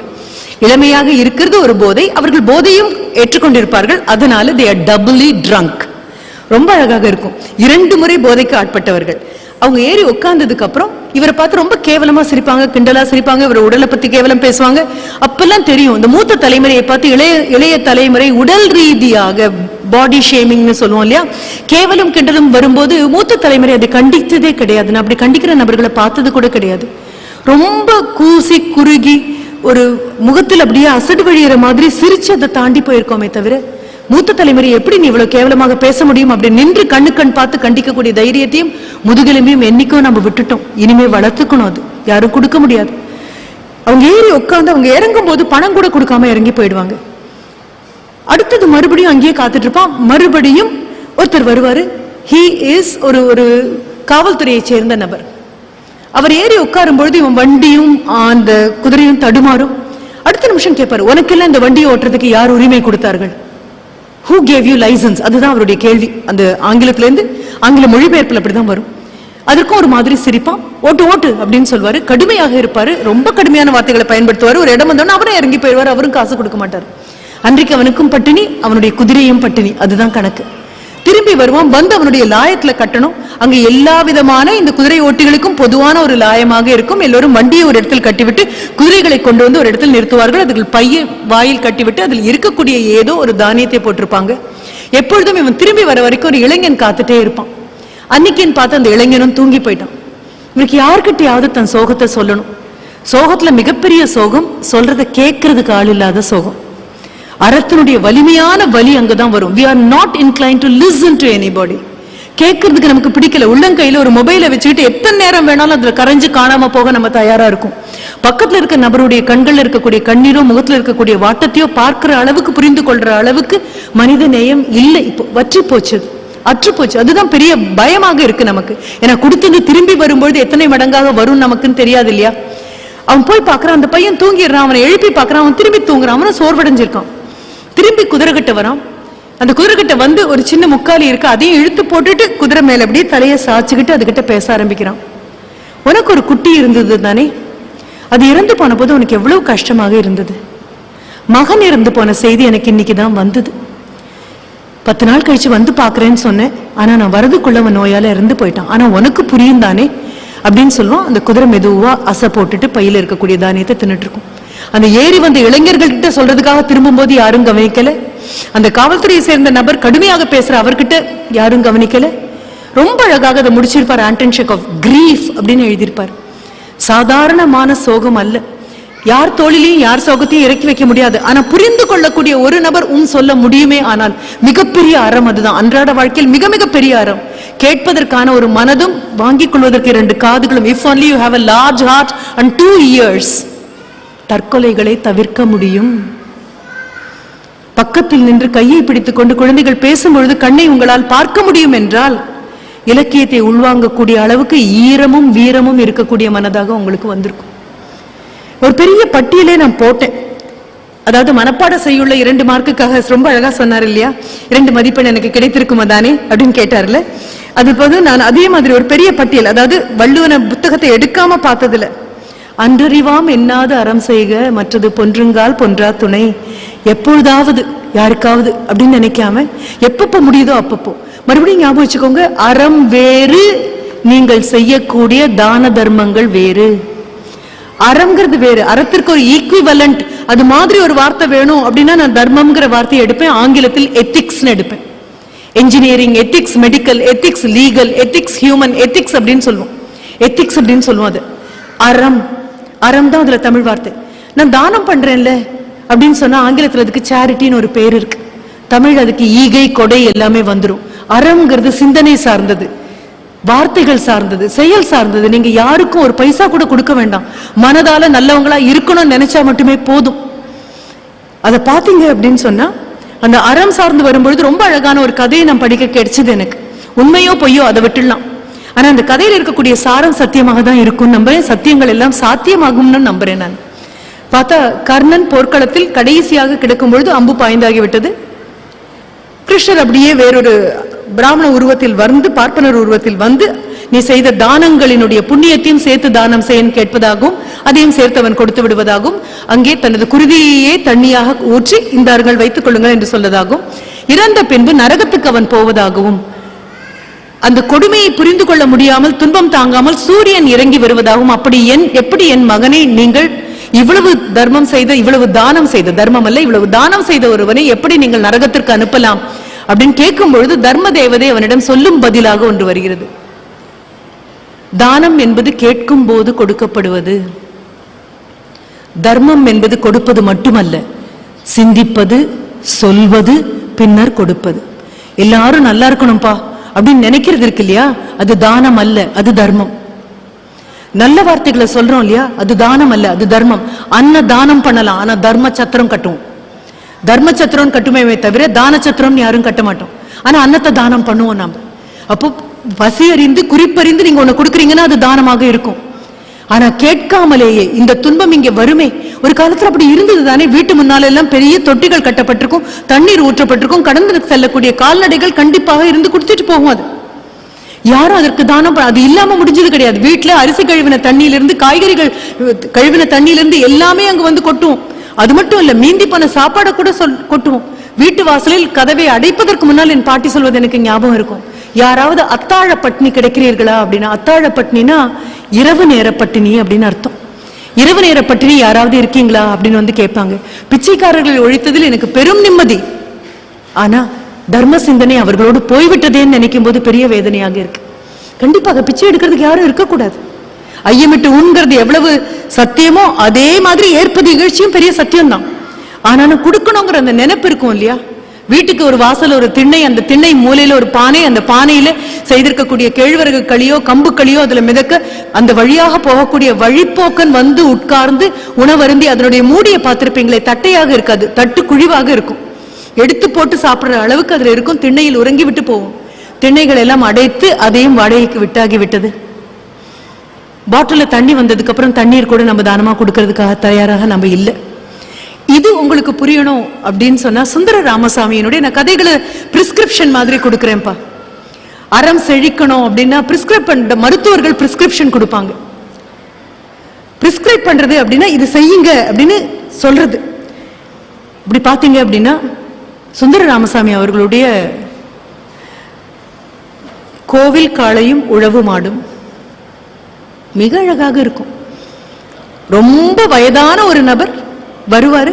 இளமையாக இருக்கிறது ஒரு போதை, அவர்கள் போதையும் ஏற்றுக்கொண்டிருப்பார்கள். அதனால they are doubly drunk. ரொம்ப அழகாக இருக்கும். 2 முறை போதைக்கு ஆட்பட்டவர்கள். அவங்க ஏறி உட்கார்ந்ததுக்கு அப்புறம் இவரை பார்த்து ரொம்ப கேவலமா சிரிப்பாங்க, கிண்டலா சிரிப்பாங்க, இவர உடலை பத்தி கேவலம் பேசுவாங்க. அப்பெல்லாம் தெரியும் இந்த மூத்த தலைமுறையை பார்த்து இளைய தலைமுறை உடல் ரீதியாக பாடி ஷேமிங்னு சொல்லுவோம் இல்லையா, கேவலம் கிண்டலும் வரும்போது மூத்த தலைமுறை அதை கண்டித்ததே கிடையாது. நான் அப்படி கண்டிக்கிற நபர்களை பார்த்தது கூட கிடையாது. ரொம்ப கூசி குறுகி ஒரு முகத்தில் அப்படியே அசடு வழியிற மாதிரி சிரிச்சு அதை தாண்டி போயிருக்கோமே தவிர, மூத்த தலைமுறை எப்படி நீ இவ்வளவு கேவலமாக பேச முடியும் அப்படி நின்று கண்ணு கண் பார்த்து கண்டிக்கக்கூடிய தைரியத்தையும் முதுகெலும்பையும் என்னைக்கும் நம்ம விட்டுட்டோம். இனிமே வளர்த்துக்கணும், அது யாரும் கொடுக்க முடியாது. அவங்க ஏறி உட்காந்து அவங்க இறங்கும் போது பணம் கூட கொடுக்காம இறங்கி போயிடுவாங்க. அடுத்தது மறுபடியும் அங்கேயே காத்துட்டு இருப்பான். மறுபடியும் ஒருத்தர் வருவாரு. ஹி இஸ் ஒரு காவல்துறையை சேர்ந்த நபர். அவர் ஏறி உட்காரும் பொழுது இவன் வண்டியும் அந்த குதிரையும் தடுமாறும். அடுத்த நிமிஷம் கேட்பாரு, உனக்கெல்லாம் இந்த வண்டியை ஓட்டுறதுக்கு யார் உரிமை கொடுத்தார்கள்? Who gave you license? அதுதான் அவருடைய கேள்வி. அந்த ஆங்கிலத்திலேருந்து ஆங்கில மொழிபெயர்ப்பில் அப்படிதான் வரும். அதற்கும் ஒரு மாதிரி சிரிப்பான். ஓட்டு ஓட்டு அப்படின்னு சொல்வாரு. கடுமையாக இருப்பாரு, ரொம்ப கடுமையான வார்த்தைகளை பயன்படுத்துவாரு. ஒரு இடம் வந்தோன்னா அவரும் இறங்கி போயிடுவார், அவரும் காசு கொடுக்க மாட்டார். அன்றைக்கு அவனுக்கும் பட்டினி, அவனுடைய குதிரையும் பட்டினி. அதுதான் கணக்கு. திரும்பி வருவான், வந்து அவனுடைய லாயத்துல கட்டணும். அங்க எல்லா விதமான இந்த குதிரை ஓட்டிகளுக்கும் பொதுவான ஒரு லாயமாக இருக்கும். எல்லோரும் வண்டியை ஒரு இடத்தில் கட்டிவிட்டு குதிரைகளை கொண்டு வந்து ஒரு இடத்தில் நிறுத்துவார்கள். அதுக்கு பைய வாயில் கட்டிவிட்டு அதில் இருக்கக்கூடிய ஏதோ ஒரு தானியத்தை போட்டிருப்பாங்க. எப்பொழுதும் இவன் திரும்பி வர வரைக்கும் ஒரு இளைஞன் காத்துட்டே இருப்பான். அன்னைக்குன்னு பார்த்து அந்த இளைஞனும் தூங்கி போயிட்டான். இவனுக்கு யாருக்கிட்டையாவது தன் சோகத்தை சொல்லணும். சோகத்துல மிகப்பெரிய சோகம் சொல்றத கேட்கறதுக்கு ஆள் இல்லாத சோகம். அறத்தினுடைய வலிமையான வலி அங்கதான் வரும். We are not inclined to listen to anybody. கேட்கறதுக்கு நமக்கு பிடிக்கல. உள்ளங்கையில ஒரு மொபைலை வச்சுக்கிட்டு எத்தனை நேரம் வேணாலும் அதுல கரைஞ்சு காணாம போக நம்ம தயாரா இருக்கும். பக்கத்துல இருக்க நபருடைய கண்கள்ல இருக்கக்கூடிய கண்ணீரோ முகத்துல இருக்கக்கூடிய வாட்டத்தையோ பார்க்கிற அளவுக்கு புரிந்து கொள்ற அளவுக்கு மனித நேயம் இல்லை. இப்போ வற்றி போச்சு, அற்று போச்சு. அதுதான் பெரிய பயமாக இருக்கு நமக்கு. ஏன்னா கொடுத்தது திரும்பி வரும்பொழுது எத்தனை மடங்காக வரும் நமக்குன்னு தெரியாது இல்லையா. அவன் போய் பாக்குறான், அந்த பையன் தூங்கிடுறான். அவனை எழுப்பி பாக்குறான், அவன் திரும்பி தூங்குறான். அவனை சோர்வடைஞ்சிருக்கான். திரும்பி குதிரைகிட்ட வரான். அந்த குதிரைகிட்ட வந்து ஒரு சின்ன முக்காலி இருக்கு, அதையும் இழுத்து போட்டுட்டு குதிரை மேல அப்படியே தலையை சாச்சுக்கிட்டு அதுகிட்ட பேச ஆரம்பிக்கிறான். உனக்கு ஒரு குட்டி இருந்தது தானே, அது இறந்து போன போது உனக்கு எவ்வளவு கஷ்டமாக இருந்தது. மகன் இறந்து போன செய்தி எனக்கு இன்னைக்குதான் வந்தது. 10 நாள் கழிச்சு வந்து பாக்குறேன்னு சொன்னேன். ஆனா நான் வரதுக்குள்ள அவன் நோயால இறந்து போயிட்டான். ஆனா உனக்கு புரியும் தானே அப்படின்னு சொல்லுவான். அந்த குதிரை மெதுவா அசை போட்டுட்டு பையில இருக்கக்கூடிய தானியத்தை தின்னுட்டு இருக்கும். அந்த ஏறி வந்த இளைஞர்கள் கிட்ட சொல்றதுக்காக திரும்பும் போது யாரும் கவனிக்கல. அந்த காவல்துறையை சேர்ந்த நபர் கடுமையாக பேசுற அவர்கிட்ட யாரும் கவனிக்கல. ரொம்ப அழகாக அதை முடிச்சிருப்பார். ஆண்டன்ஷிப் ஆஃப் கிரீஃப் அப்படின்னு எழுதியிருப்பார். சாதாரணமான சோகம் அல்ல. யார் தோளிலையும் யார் சோகத்தையும் இறக்கி வைக்க முடியாது. ஆனா புரிந்து கொள்ளக்கூடிய ஒரு நபர் சொல்ல முடியுமே. ஆனால் மிகப்பெரிய அறம் அதுதான். அன்றாட வாழ்க்கையில் மிக மிக பெரிய அறம். கேட்பதற்கான ஒரு மனதும் வாங்கிக் கொள்வதற்கு 2 காதுகளும். If only you have a large heart and 2 ears. தற்கொலைகளை தவிர்க்க முடியும். பக்கத்தில் நின்று கையை பிடித்துக் கொண்டு குழந்தைகள் பேசும்பொழுது கண்ணை உங்களால் பார்க்க முடியும் என்றால் இலக்கியத்தை உள்வாங்கக்கூடிய அளவுக்கு ஈரமும் வீரமும் இருக்கக்கூடிய மனதாக உங்களுக்கு வந்திருக்கும். ஒரு பெரிய பட்டியலே நான் போட்டேன். அதாவது மனப்பாட செய்யுள்ள 2 மார்க்குக்காக ரொம்ப அழகா சொன்னார் இல்லையா, 2 மதிப்பெண் எனக்கு கிடைத்திருக்குமா தானே அப்படின்னு கேட்டார்ல. அது போது நான் அதே மாதிரி ஒரு பெரிய பட்டியல், அதாவது வள்ளுவன புத்தகத்தை எடுக்காம பார்த்ததுல அன்றறிவாம் எண்ணாத அறம் செய்க மற்றது பொன்றுங்கால் பொன்றா துணை. எப்பொழுதாவது யாருக்காவது அப்படின்னு நினைக்காம எப்பப்போ முடியுதோ அப்பப்போ மறுபடியும் ஞாபகம் வச்சுக்கோங்க. அறம் வேறு, நீங்கள் செய்யக்கூடிய தான தர்மங்கள் வேறு. அறம்ங்கிறது வேறு, அறத்திற்கு ஒரு ஈக்விவலண்ட் அது மாதிரி ஒரு வார்த்தை வேணும் அப்படின்னா நான் தர்மம்ங்கிற வார்த்தையை எடுப்பேன். ஆங்கிலத்தில் எத்திக்ஸ்னு எடுப்பேன். Engineering ethics, medical ethics, legal ethics, human ethics அப்படின்னு சொல்லுவோம். எத்திக்ஸ் அப்படின்னு சொல்லுவோம். அது அறம், அறம் தான் அதுல தமிழ் வார்த்தை. நான் தானம் பண்றேன்ல அப்படின்னு சொன்னா ஆங்கிலத்துல அதுக்கு சேரிட்டின்னு ஒரு பேர் இருக்கு. தமிழ் அதுக்கு ஈகை கொடை எல்லாமே வந்துடும். அறம்ங்கிறது சிந்தனை சார்ந்தது, வார்த்தைகள் சார்ந்தது, செயல் சார்ந்தது. நீங்க யாருக்கும் ஒரு பைசா கூட கொடுக்க வேண்டாம். மனதால நல்லவங்களா இருக்கணும்னு நினைச்சா மட்டுமே போதும். அதை பாத்தீங்க அப்படின்னு சொன்னா அந்த அறம் சார்ந்து வரும்பொழுது ரொம்ப அழகான ஒரு கதையை நான் படிக்க கிடைச்சது எனக்கு. உண்மையோ பொய்யோ அதை விட்டுடலாம். ஆனா அந்த கதையில் இருக்கக்கூடிய சாரம் சத்தியமாக தான் இருக்கும் நம்புறேன். சத்தியங்கள் எல்லாம் சாத்தியமாகும்னு நம்புறேன். நான் பார்த்தா கர்ணன் போர்க்களத்தில் கடைசியாக கிடக்கும் பொழுது அம்பு பாய்ந்தாகிவிட்டது. கிருஷ்ணர் அப்படியே வேறொரு பிராமண உருவத்தில் வந்து, பார்ப்பனர் உருவத்தில் வந்து, நீ செய்த தானங்களினுடைய புண்ணியத்தையும் சேர்த்து தானம் செய்ய கேட்பதாகவும் அதையும் சேர்த்து அவன் கொடுத்து விடுவதாகவும் அங்கே தனது குருதியையே தண்ணியாக ஊற்றி இந்தார்கள் வைத்துக் கொள்ளுங்கள் என்று சொல்லதாகவும், இறந்த பின்பு நரகத்துக்கு அவன் போவதாகவும், அந்த கொடுமையை புரிந்து கொள்ள முடியாமல் துன்பம் தாங்காமல் சூரியன் இறங்கி வருவதாகவும், அப்படி எப்படி என் மகனை நீங்கள் இவ்வளவு தர்மம் செய்த, இவ்வளவு தானம் செய்த, தர்மம் அல்ல இவ்வளவு தானம் செய்த ஒருவனை எப்படி நீங்கள் நரகத்திற்கு அனுப்பலாம் அப்படின்னு கேட்கும் பொழுது தர்ம தேவதை அவனிடம் சொல்லும் பதிலாக ஒன்று வருகிறது. தானம் என்பது கேட்கும் போது கொடுக்கப்படுவது. தர்மம் என்பது கொடுப்பது மட்டுமல்ல, சிந்திப்பது, சொல்வது, பின்னர் கொடுப்பது. எல்லாரும் நல்லா இருக்கணும்பா அப்படின்னு நினைக்கிறது இருக்கு இல்லையா, அது தானம் அல்ல, அது தர்மம். நல்ல வார்த்தைகளை சொல்றோம் இல்லையா, அது தானம் அல்ல, அது தர்மம். அன்ன தானம் பண்ணலாம், ஆனா தர்ம சத்திரம் கட்டுவோம். தர்ம சத்திரம் கட்டுமே தவிர தான சத்திரம் யாரும் கட்ட மாட்டோம். ஆனா அன்னத்தை தானம் பண்ணுவோம் நாம. அப்போ பசி அறிந்து குறிப்பறிந்து நீங்க ஒண்ணு கொடுக்குறீங்கன்னா அது தானமாக இருக்கும். ஆனா கேட்காமலேயே இந்த துன்பம் இங்க வருமே. ஒரு காலத்துல அப்படி இருந்தது தானே. வீட்டு முன்னால எல்லாம் பெரிய தொட்டிகள் கட்டப்பட்டிருக்கும், தண்ணீர் ஊற்றப்பட்டிருக்கும், கடந்து செல்லக்கூடிய கால்நடைகள் கண்டிப்பாக இருந்து குடிச்சிட்டு போகும். அது யாரும் அதற்கு தானம் அது இல்லாம முடிஞ்சது கிடையாது. வீட்டுல அரிசி கழுவின தண்ணியிலிருந்து, காய்கறிகள் கழுவின தண்ணியிலிருந்து எல்லாமே அங்க வந்து கொட்டுவோம். அது மட்டும் இல்ல, மீந்தி போன சாப்பாடை கூட கொட்டுவோம். வீட்டு வாசலில் கதவை அடைப்பதற்கு முன்னால் என் பாட்டி சொல்வது எனக்கு ஞாபகம் இருக்கும். யாராவது அத்தாழ பட்டினி கிடைக்கிறீர்களா அப்படின்னா, அத்தாழ பட்டினா இரவு நேர பட்டினி அப்படின்னு அர்த்தம். இரவு நேர பட்டினி யாராவது இருக்கீங்களா அப்படின்னு வந்து கேட்பாங்க. பிச்சைக்காரர்களை ஒழித்ததில் எனக்கு பெரும் நிம்மதி. ஆனா தர்ம சிந்தனை அவர்களோடு போய்விட்டதேன்னு நினைக்கும் போது பெரிய வேதனையாக இருக்கு. கண்டிப்பாக பிச்சை எடுக்கிறதுக்கு யாரும் இருக்கக்கூடாது. ஐயமிட்டு உண்கிறது எவ்வளவு சத்தியமோ அதே மாதிரி ஏற்பது இகழ்ச்சியும் பெரிய சத்தியம்தான். ஆனாலும் கொடுக்கணுங்கிற அந்த நினைப்பு இருக்கும் இல்லையா. வீட்டுக்கு ஒரு வாசல், ஒரு திண்ணை, அந்த திண்ணை மூலையில ஒரு பானை, அந்த பானையில செய்திருக்கக்கூடிய கேழ்வரகு களியோ கம்பு களியோ அதுல மிதக்க, அந்த வழியாக போகக்கூடிய வழிப்போக்கன் வந்து உட்கார்ந்து உணவருந்தி அதனுடைய மூடிய பார்த்திருப்பீங்களே, தட்டையாக இருக்காது, தட்டு குழிவாக இருக்கும். எடுத்து போட்டு சாப்பிடுற அளவுக்கு அதுல இருக்கும். திண்ணையில் உறங்கி விட்டு போவோம். திண்ணைகள் எல்லாம் அடைத்து அதையும் வாடகைக்கு விட்டாகி விட்டது. பாட்டில தண்ணி வந்ததுக்கு அப்புறம் தண்ணீர் கூட நம்ம தானமா கொடுக்கறதுக்காக தயாராக நம்ம இல்லை. இது உங்களுக்கு புரியணும் அப்படின்னு சொன்னா, சுந்தர ராமசாமியினுடைய நான் கதைகளை பிரிஸ்கிரிப்ஷன் மாதிரி கொடுக்குறேன்ப்பா. அறம் செழிக்கணும் அப்படின்னா மருத்துவர்கள் பிரிஸ்கிரிப்ஷன் கொடுப்பாங்க. பிரிஸ்கிரைப் பண்றது அப்படின்னா இது செய்யுங்க அப்படின்னு சொல்றது. இப்படி பாத்தீங்க அப்படின்னா சுந்தர ராமசாமி அவர்களுடைய கோவில் காளையும் உழவு மாடும் மிக அழகாக இருக்கும். ரொம்ப வயதான ஒரு நபர் வருவாரு.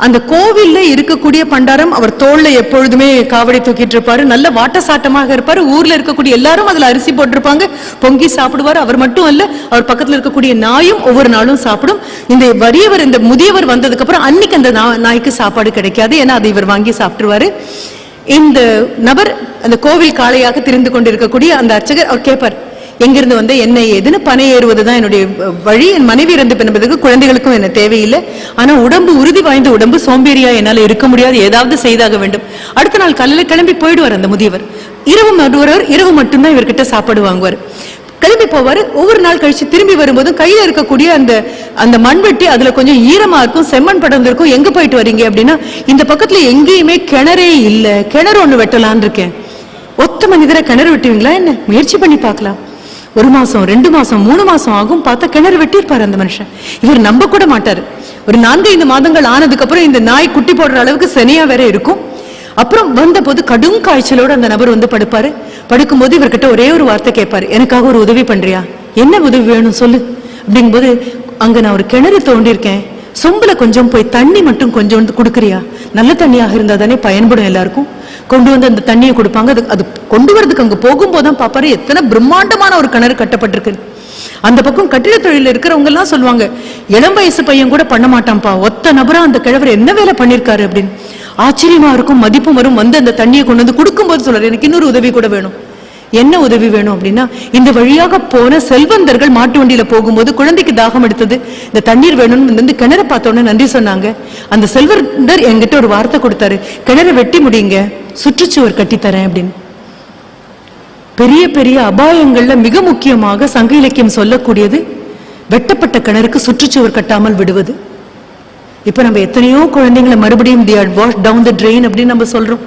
அந்த கோவில்ல இருக்கக்கூடிய பண்டாரம் அவர் தோல்ல எப்பொழுதுமே காவடி தூக்கிட்டு இருப்பாரு. நல்ல வாட்ட சாட்டமாக இருப்பாரு. ஊர்ல இருக்கக்கூடிய எல்லாரும் அதுல அரிசி போட்டிருப்பாங்க, பொங்கி சாப்பிடுவாரு. அவர் மட்டும் அல்ல, அவர் பக்கத்துல இருக்கக்கூடிய நாயும் ஒவ்வொரு நாளும் சாப்பிடும். இந்த முதியவர் வந்ததுக்கு அப்புறம் அன்னைக்கு அந்த நாய்க்கு சாப்பாடு கிடைக்காது. ஏன்னா அதை இவர் வாங்கி சாப்பிட்டுருவாரு. இந்த நபர் அந்த கோவில் காளையாக திரிந்து கொண்டிருக்கக்கூடிய அந்த அர்ச்சகர் அவர் கேட்பார், எங்கிருந்து வந்து என்ன ஏதுன்னு. பனை ஏறுவதுதான் என்னுடைய வழி. என் மனைவி இறந்து பின்பதற்கு குழந்தைகளுக்கும் என்ன தேவையில்லை. ஆனா உடம்பு உறுதி வாய்ந்த உடம்பு, சோம்பேறியா என்னால இருக்க முடியாது, ஏதாவது செய்தாக வேண்டும். அடுத்த நாள் காலையில கிளம்பி போயிடுவார் அந்த முதியவர். இரவு மட்டும்தான் இவர்கிட்ட சாப்பாடு வாங்குவார். கிளம்பி போவாரு. ஒவ்வொரு நாள் கழிச்சு திரும்பி வரும்போதும் கையில இருக்கக்கூடிய அந்த மண்வெட்டி அதுல கொஞ்சம் ஈரமா இருக்கும், செம்மண் படர்ந்து இருக்கும். எங்க போயிட்டு வரீங்க அப்படின்னா, இந்த பக்கத்துல எங்கேயுமே கிணறே இல்ல, கிணறு ஒண்ணு வெட்டலான் இருக்கேன். ஒத்த மனிதரை கிணறு வெட்டுவீங்களா என்ன? முயற்சி பண்ணி பார்க்கலாம். 1 மாசம் 2 மாசம் 3 மாசம் ஆகும். பார்த்தா கிணறு வெட்டியிருப்பாரு அந்த மனுஷன். இவர் நம்ப கூட மாட்டாரு. ஒரு 4-5 மாதங்கள் ஆனதுக்கு அப்புறம் இந்த நாய் குட்டி போடுற அளவுக்கு சனியா வேற இருக்கும். அப்புறம் வந்த போது கடும் காய்ச்சலோடு அந்த நபர் வந்து படுப்பாரு. படுக்கும்போது இவர்கிட்ட ஒரே ஒரு வார்த்தை கேட்பாரு, எனக்காக ஒரு உதவி பண்றியா? என்ன உதவி வேணும் சொல்லு அப்படிங்கும்போது, அங்க நான் ஒரு கிணறு தோண்டிருக்கேன், சொம்புல கொஞ்சம் போய் தண்ணி மட்டும் கொஞ்சம் கொடுக்குறியா? நல்ல தண்ணியாக இருந்தா தானே பயன்படும் எல்லாருக்கும். கொண்டு வந்து அந்த தண்ணியை கொடுப்பாங்க. அது கொண்டு வரதுக்கு அங்க போகும்போதுதான் பாப்பாரு எத்தனை பிரம்மாண்டமான ஒரு கிணறு கட்டப்பட்டிருக்கு. அந்த பக்கம் கட்டிட தொழில இருக்கிறவங்க எல்லாம் சொல்லுவாங்க, இளம் வயசு பையன் கூட பண்ண மாட்டான்ப்பா, ஒத்த நபரா அந்த கிழவர் என்ன வேலை பண்ணிருக்காரு அப்படின்னு. ஆச்சரியமா இருக்கும், மதிப்பும் வரும். வந்து அந்த தண்ணியை கொண்டு வந்து கொடுக்கும்போது சொல்றாரு, எனக்கு இன்னொரு உதவி கூட வேணும். என்ன உதவி வேணும் அப்படின்னா, இந்த வழியாக போன செல்வந்தர்கள் மாட்டு வண்டியில போகும்போது குழந்தைக்கு தாகம் எடுத்தது, இந்த தண்ணீர் வேணும்னு வந்து கிணறு பார்த்தோன்னு நன்றி சொன்னாங்க. அந்த செல்வந்தர் என்கிட்ட ஒரு வார்த்தை கொடுத்தாரு, கிணறு வெட்டி முடியுங்க, சுற்றுச்சுவர் கட்டித்தரேன் அப்படின்னு. பெரிய பெரிய அபாயங்கள்ல மிக முக்கியமாக சங்க இலக்கியம் சொல்லக்கூடியது வெட்டப்பட்ட கிணறுக்கு சுற்றுச்சுவர் கட்டாமல் விடுவது. இப்ப நம்ம எத்தனையோ குழந்தைங்களை மறுபடியும் டவுன் த ட்ரெயின் அப்படின்னு நம்ம சொல்றோம்.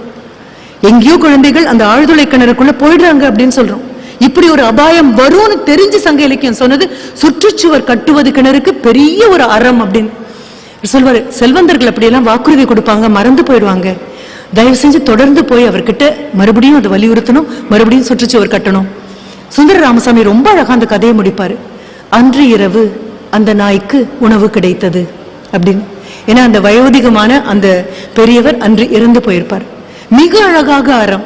எங்கேயோ குழந்தைகள் அந்த ஆழ்துளை கிணறுக்குள்ள போயிடுறாங்க அப்படின்னு சொல்றோம். இப்படி ஒரு அபாயம் வரும்னு தெரிஞ்சு சங்க இலக்கியம் சொன்னது சுற்றுச்சுவர் கட்டுவது கிணறுக்கு பெரிய ஒரு அறம் அப்படின்னு சொல்வாரு. செல்வந்தர்கள் அப்படியெல்லாம் வாக்குறுதி கொடுப்பாங்க, மறந்து போயிடுவாங்க. தயவு செஞ்சு தொடர்ந்து போய் அவர்கிட்ட மறுபடியும் அதை வலியுறுத்தணும், மறுபடியும் சுற்றுச்சுவர் கட்டணும். சுந்தர ராமசாமி ரொம்ப அழகா அந்த கதையை முடிப்பாரு. அன்று இரவு அந்த நாய்க்கு உணவு கிடைத்தது அப்படின்னு. ஏன்னா அந்த வயோதிகமான அந்த பெரியவர் அன்று இறந்து போயிருப்பார். மிக அழகாக அறம்.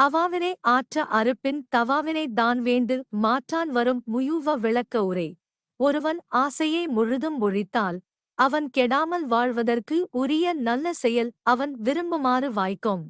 அவாவினை ஆற்ற அறுப்பின் தவாவினை தான் வேண்டு மாற்றான் வரும் முயூவ விளக்க உரை. ஒருவன் ஆசையை முழுதும் ஒழித்தால் அவன் கெடாமல் வாழ்வதற்கு உரிய நல்ல செயல் அவன் விரும்புமாறு வாய்க்கும்.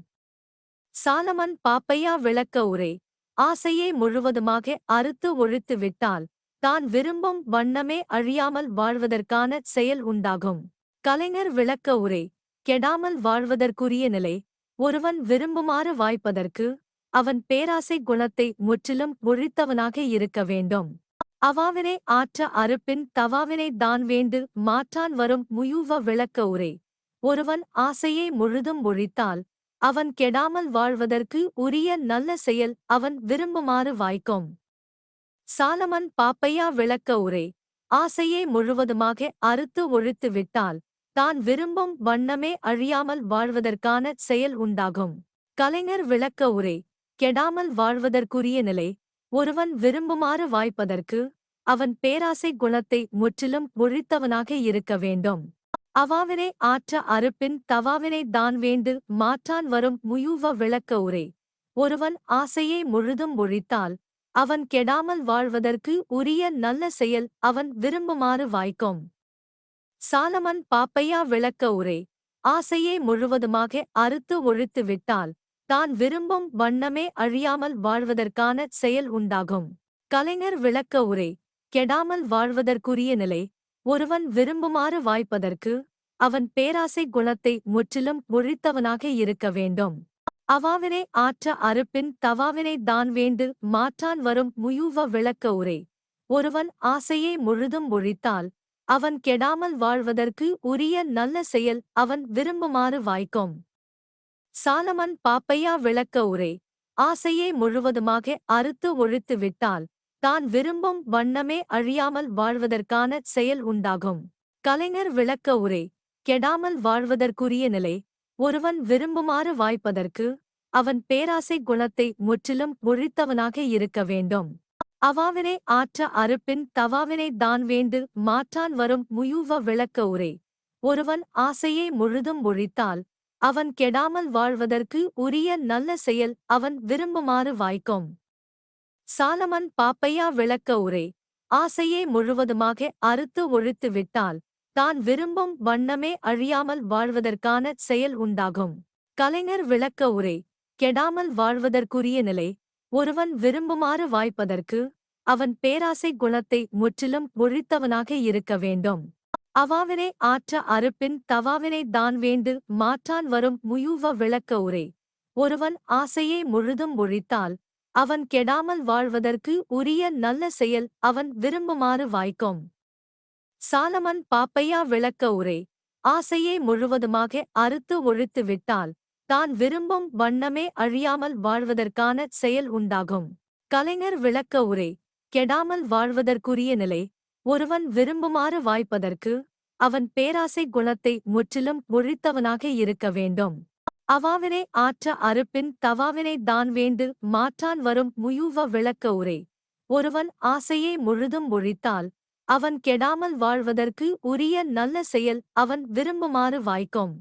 சாலமன் பாப்பையா விளக்க உரை. ஆசையை முழுவதுமாக அறுத்து ஒழித்து விட்டால் தான் விரும்பும் வண்ணமே அழியாமல் வாழ்வதற்கான செயல் உண்டாகும். கலைஞர் விளக்க உரை. கெடாமல் வாழ்வதற்குரிய நிலை ஒருவன் விரும்புமாறு வாய்ப்பதற்கு அவன் பேராசை குணத்தை முற்றிலும் ஒழித்தவனாக இருக்க வேண்டும். அவாவினை ஆற்ற அறுப்பின் தவாவினை தான் வேண்டு மாற்றான் வரும் முயூவ விளக்க உரை. ஒருவன் ஆசையை முழுதும் ஒழித்தால் அவன் கெடாமல் வாழ்வதற்கு உரிய நல்ல செயல் அவன் விரும்புமாறு வாய்க்கும். சாலமன் பாப்பையா விளக்க உரை. ஆசையை முழுவதுமாக அறுத்து ஒழித்து விட்டால் தான் விரும்பும் வண்ணமே அழியாமல் வாழ்வதற்கான செயல் உண்டாகும். கலைஞர் விளக்க உரை. கெடாமல் வாழ்வதற்குரிய நிலை ஒருவன் விரும்புமாறு வாய்ப்பதற்கு அவன் பேராசை குணத்தை முற்றிலும் ஒழித்தவனாக இருக்க வேண்டும். அவாவினை ஆற்ற அறுப்பின் தவாவினை தான் வேண்டு மாற்றான் வரும் முயூவ விளக்க உரை. ஒருவன் ஆசையை முழுதும் ஒழித்தால் அவன் கெடாமல் வாழ்வதற்கு உரிய நல்ல செயல் அவன் விரும்புமாறு வாய்க்கும். சாலமன் பாப்பையா விளக்க உரை. ஆசையை முழுவதுமாக அறுத்து ஒழித்து விட்டால் தான் விரும்பும் வண்ணமே அழியாமல் வாழ்வதற்கான செயல் உண்டாகும். கலைஞர் விளக்க உரை. கெடாமல் வாழ்வதற்குரிய நிலை ஒருவன் விரும்புமாறு வாய்ப்பதற்கு அவன் பேராசை குணத்தை முற்றிலும் ஒழித்தவனாக இருக்க வேண்டும். அவாவினை ஆற்ற அறுப்பின் தவாவினை தான் வேண்டு மாற்றான் வரும் முயூவ விளக்க உரை. ஒருவன் ஆசையை முழுதும் ஒழித்தால் அவன் கெடாமல் வாழ்வதற்கு உரிய நல்ல செயல் அவன் விரும்புமாறு வாய்க்கும். சாலமன் பாப்பையா விளக்க உரை. ஆசையை முழுவதுமாக அறுத்து ஒழித்து விட்டால் தான் விரும்பும் வண்ணமே அழியாமல் வாழ்வதற்கான செயல் உண்டாகும். கலைஞர் விளக்க உரை. கெடாமல் வாழ்வதற்குரிய நிலை ஒருவன் விரும்புமாறு வாய்ப்பதற்கு அவன் பேராசை குணத்தை முற்றிலும் ஒழித்தவனாக இருக்க வேண்டும். அவாவினை ஆற்ற அறுப்பின் தவாவினை தான் வேண்டு மாற்றான் வரும் முயூவ விளக்க உரை. ஒருவன் ஆசையை முழுதும் ஒழித்தால் அவன் கெடாமல் வாழ்வதற்கு உரிய நல்ல செயல் அவன் விரும்புமாறு வாய்க்கும். சாலமன் பாப்பையா விளக்க உரை. ஆசையை முழுவதுமாக அறுத்து ஒழித்து விட்டால் தான் விரும்பும் வண்ணமே அழியாமல் வாழ்வதற்கான செயல் உண்டாகும். கலைஞர் விளக்க உரை. கெடாமல் வாழ்வதற்குரிய நிலை ஒருவன் விரும்புமாறு வாய்ப்பதற்கு அவன் பேராசை குணத்தை முற்றிலும் ஒழித்தவனாக இருக்க வேண்டும். அவாவினை ஆற்ற அறுப்பின் தவாவினை தான் வேண்டு மாற்றான் வரும் முயூவ விளக்க உரை. ஒருவன் ஆசையை முழுதும் ஒழித்தால் அவன் கெடாமல் வாழ்வதற்கு உரிய நல்ல செயல் அவன் விரும்புமாறு வாய்க்கும். சாலமன் பாப்பையா விளக்க உரை. ஆசையை முழுவதுமாக அறுத்து ஒழித்து விட்டால் தான் விரும்பும் வண்ணமே அழியாமல் வாழ்வதற்கான செயல் உண்டாகும். கலைஞர் விளக்க உரை. கெடாமல் வாழ்வதற்குரிய நிலை ஒருவன் விரும்புமாறு வாய்ப்பதற்கு அவன் பேராசை குணத்தை முற்றிலும் ஒழித்தவனாக இருக்க வேண்டும். அவாவினை ஆற்ற அறுப்பின் தவாவினை தான் வேண்டு மாற்றான் வரும் முயூவ விளக்க உரை. ஒருவன் ஆசையை முழுதும் ஒழித்தால் அவன் கெடாமல் வாழ்வதற்கு உரிய நல்ல செயல் அவன் விரும்புமாறு வாய்க்கும்.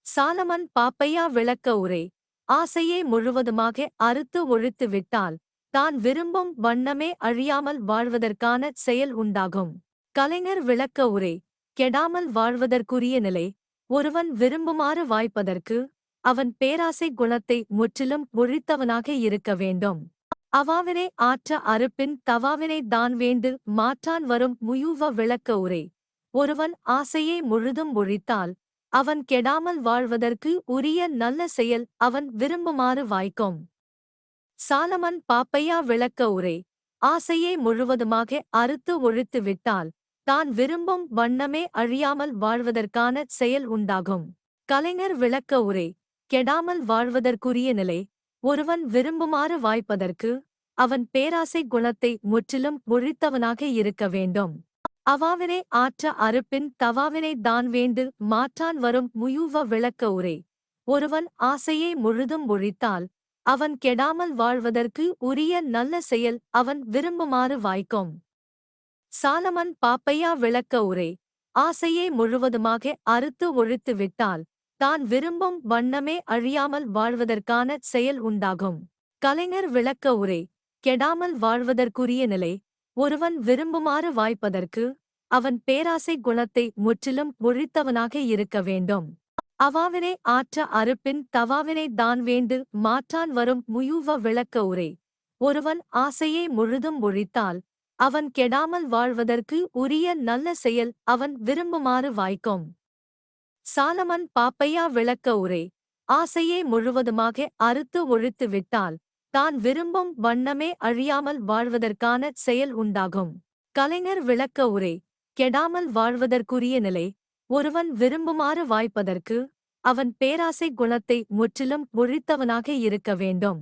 சாலமன் பாப்பையா விளக்க உரை. ஆசையை முழுவதுமாக அறுத்து ஒழித்து விட்டால் தான் விரும்பும் வண்ணமே அழியாமல் வாழ்வதற்கான செயல் உண்டாகும். கலைஞர் விளக்க உரை. கெடாமல் வாழ்வதற்குரிய நிலை ஒருவன் விரும்புமாறு வாய்ப்பதற்கு அவன் பேராசை குணத்தை முற்றிலும் ஒழித்தவனாக இருக்க வேண்டும். அவாவினை ஆற்ற அறுப்பின் தவாவினை தான் வேண்டு மாற்றான் வரும் முயூவ விளக்க உரை. ஒருவன் ஆசையை முழுதும் ஒழித்தால் அவன் கெடாமல் வாழ்வதற்கு உரிய நல்ல செயல் அவன் விரும்புமாறு வாய்க்கும். சாலமன் பாப்பையா விளக்க உரை. ஆசையை முழுவதுமாக அறுத்து ஒழித்து விட்டால் தான் விரும்பும் வண்ணமே அழியாமல் வாழ்வதற்கான செயல் உண்டாகும். கலைஞர் விளக்க உரை. கெடாமல் வாழ்வதற்குரிய நிலை ஒருவன் விரும்புமாறு வாய்ப்பதற்கு அவன் பேராசை குணத்தை முற்றிலும் ஒழித்தவனாக இருக்க வேண்டும். அவாவினை ஆற்ற அறுப்பின் தவாவினை தான் வேண்டு மாற்றான் வரும் முயூவ விளக்க உரை. ஒருவன் ஆசையை முழுதும் ஒழித்தால் அவன் கெடாமல் வாழ்வதற்கு உரிய நல்ல செயல் அவன் விரும்புமாறு வாய்க்கும். சாலமன் பாப்பையா விளக்க உரை. ஆசையை முழுவதுமாக அறுத்து ஒழித்து விட்டால் தான் விரும்பும் வண்ணமே அழியாமல் வாழ்வதற்கான செயல் உண்டாகும். கலைஞர் விளக்க உரை. கெடாமல் வாழ்வதற்குரிய நிலை. ஒருவன் விரும்புமாறு வாய்ப்பதற்கு அவன் பேராசை குணத்தை முற்றிலும் ஒழித்தவனாக இருக்க வேண்டும். அவாவினை ஆற்ற அறுப்பின் தவாவினை தான் வேண்டு மாற்றான் வரும் முயூவ விளக்க உரை. ஒருவன் ஆசையை முழுதும் ஒழித்தால் அவன் கெடாமல் வாழ்வதற்கு உரிய நல்ல செயல் அவன் விரும்புமாறு வாய்க்கும். சாலமன் பாப்பையா விளக்க உரை. ஆசையை முழுவதுமாக அறுத்து ஒழித்து விட்டால் தான் விரும்பும் வண்ணமே அழியாமல் வாழ்வதற்கான செயல் உண்டாகும். கலைஞர் விளக்க உரை. கெடாமல் வாழ்வதற்குரிய நிலை. ஒருவன் விரும்புமாறு வாய்ப்பதற்கு அவன் பேராசை குணத்தை முற்றிலும் ஒழித்தவனாக இருக்க வேண்டும்.